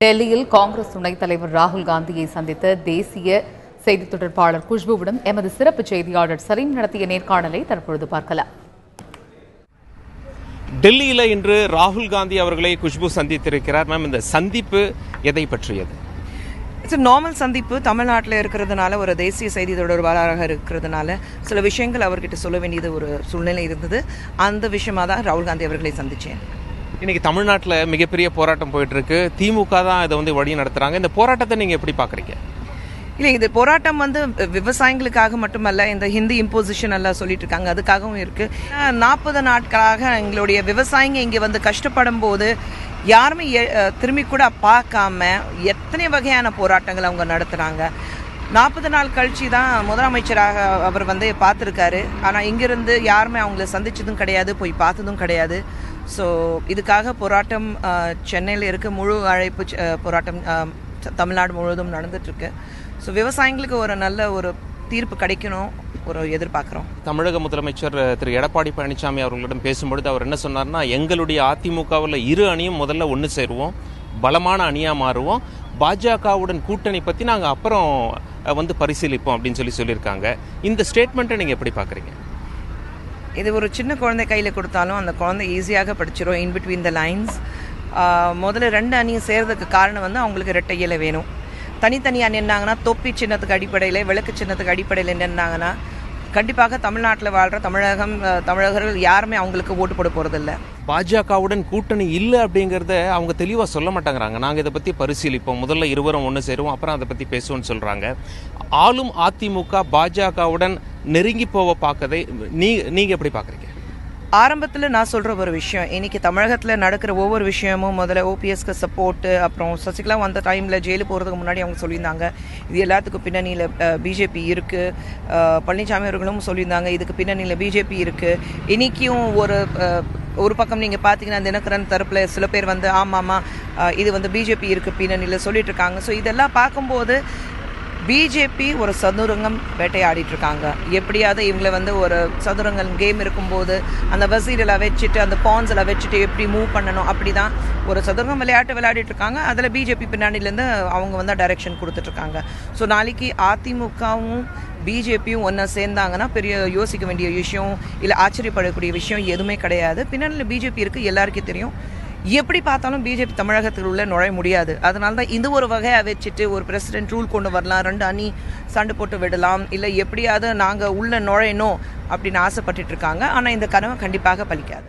டெல்லியில் காங்கிரஸ் துணைத் தலைவர் ராகுல் காந்தியை சந்தித்த தேசிய செய்தி தொடர்பாளர் குஷ்புவிடம் எமது சிறப்பு செய்தியாளர் சலீம் நடத்திய நேர்காணலை தற்பொழுது பார்க்கலாம். டெல்லியில் இன்று ராகுல் காந்தி அவர்களை குஷ்பு சந்தித்திருக்கிறார். மேம், இந்த சந்திப்பு எதை பற்றியது? இட்ஸ் நார்மல் சந்திப்பு. தமிழ்நாட்டில் இருக்கிறதுனால, ஒரு தேசிய செய்தி தொடர்பாளராக இருக்கிறதுனால சில விஷயங்கள் அவர்கிட்ட சொல்ல வேண்டியது ஒரு சூழ்நிலை இருந்தது. அந்த விஷயமா தான் ராகுல் காந்தி அவர்களை சந்தித்தேன். இன்னைக்கு தமிழ்நாட்டில் மிகப்பெரிய போராட்டம் போயிட்டு இருக்கு. திமுக தான் இதை வழி நடத்துறாங்க. இந்த போராட்டத்தை நீங்க எப்படி பாக்குறீங்க? இல்லை, இது போராட்டம் விவசாயிகளுக்காக மட்டுமல்ல, இந்த ஹிந்தி இம்போசிஷன் எல்லாம் சொல்லிட்டு இருக்காங்க, அதுக்காகவும் இருக்கு. 40 நாட்களாக எங்களுடைய விவசாயிங்க இங்கே கஷ்டப்படும் போது யாருமே திரும்பி கூட பார்க்காம எத்தனை வகையான போராட்டங்கள் அவங்க நடத்துறாங்க. 40 நாள் கழிச்சு தான் முதலமைச்சராக அவர் பார்த்துருக்காரு. ஆனால் இங்கிருந்து யாருமே அவங்கள சந்திச்சதும் கிடையாது, போய் பார்த்ததும் கிடையாது. ஸோ இதுக்காக போராட்டம் சென்னையில் இருக்க முழு அழைப்பு போராட்டம் தமிழ்நாடு முழுவதும் நடந்துட்டுருக்கு. ஸோ விவசாயிகளுக்கு ஒரு நல்ல ஒரு தீர்ப்பு கிடைக்கணும் ஒரு எதிர்பார்க்குறோம். தமிழக முதலமைச்சர் திரு எடப்பாடி பழனிசாமி அவர்களிடம் பேசும்பொழுது அவர் என்ன சொன்னார்னா, எங்களுடைய அதிமுகவில் இரு அணியும் முதல்ல ஒன்று சேருவோம், பலமான அணியாக மாறுவோம், பாஜகவுடன் கூட்டணி பற்றி நாங்கள் அப்புறம் பரிசீலிப்போம் அப்படின்னு சொல்லியிருக்காங்க. இந்த ஸ்டேட்மெண்ட்டை நீங்கள் எப்படி பார்க்குறீங்க? இது ஒரு சின்ன குழந்தை கையில் கொடுத்தாலும் அந்த குழந்தை ஈஸியாக படிச்சிடும். இன் பிட்வீன் த லைன்ஸ் முதல்ல 2 அணியும் சேர்றதுக்கு காரணம் அவங்களுக்கு இரட்டை இலை வேணும். தனித்தனியாக நின்னாங்கன்னா, தொப்பி சின்னத்துக்கு அடிப்படையில், விளக்கு சின்னத்துக்கு அடிப்படையில் நின்னாங்கன்னா கண்டிப்பாக தமிழ்நாட்டில் வாழ்கிற தமிழர்கள் யாருமே அவங்களுக்கு ஓட்டு போட போகிறதில்ல. பாஜகவுடன் கூட்டணி இல்லை அப்படிங்கிறத அவங்க தெளிவாக சொல்ல மாட்டேங்கிறாங்க. நாங்கள் இதை பற்றி பரிசீலிப்போம், முதல்ல இருவரும் ஒன்று சேருவோம், அப்புறம் அதை பற்றி பேசுவோம்னு சொல்கிறாங்க. ஆளும் அதிமுக பாஜகவுடன் நெருங்கி போக பார்க்கதை நீங்கள் எப்படி பார்க்குறீங்க? ஆரம்பத்தில் நான் சொல்கிற ஒரு விஷயம், இன்றைக்கி தமிழகத்தில் நடக்கிற ஒவ்வொரு விஷயமும் முதல்ல ஓபிஎஸ்க்கு சப்போர்ட்டு, அப்புறம் சசிகலா வந்த டைமில் ஜெயிலு போகிறதுக்கு முன்னாடி அவங்க சொல்லியிருந்தாங்க இது எல்லாத்துக்கும் பின்னணியில் பிஜேபி இருக்குது. பழனிசாமி அவர்களும் சொல்லியிருந்தாங்க இதுக்கு பின்னணியில் பிஜேபி இருக்குது. இன்றைக்கும் ஒரு பக்கம் நீங்கள் பார்த்தீங்கன்னா, தினகரன் தரப்பில் சில பேர் ஆமாம்மா இது பிஜேபி இருக்குது பின்னணியில் சொல்லிட்டு இருக்காங்க. ஸோ இதெல்லாம் பார்க்கும்போது பிஜேபி ஒரு சதுரங்கம் வேட்டையாடிட்டு இருக்காங்க. எப்படியாவது இவங்களை ஒரு சதுரங்கம் கேம் இருக்கும்போது அந்த வசீரில் வச்சுட்டு, அந்த பான்ஸில் வச்சுட்டு எப்படி மூவ் பண்ணணும், அப்படி தான் ஒரு சதுரங்கம் விளையாடிட்டு இருக்காங்க. அதில் பிஜேபி பின்னாடியிலேருந்து அவங்க டைரக்ஷன் கொடுத்துட்ருக்காங்க. ஸோ நாளைக்கு அதிமுகவும் பிஜேபியும் ஒன்றா சேர்ந்தாங்கன்னா பெரிய யோசிக்க வேண்டிய விஷயம் இல்லை ஆச்சரியப்படக்கூடிய விஷயம் எதுவுமே கிடையாது. பின்னாடியில் பிஜேபி இருக்குது, எல்லாருக்கும் தெரியும். எப்படி பார்த்தாலும் பிஜேபி தமிழகத்தில் உள்ள நுழைய முடியாது. அதனால தான் இது ஒரு வகையாக வச்சுட்டு ஒரு பிரசிடென்ட் ரூல் கொண்டு வரலாம், 2 அணி சண்டை போட்டு விடலாம், இல்லை எப்படியாவது நாங்கள் உள்ள நுழையணும் அப்படின்னு ஆசைப்பட்டுட்டு இருக்காங்க. ஆனால் இந்த கனவு கண்டிப்பாக பலிக்காது.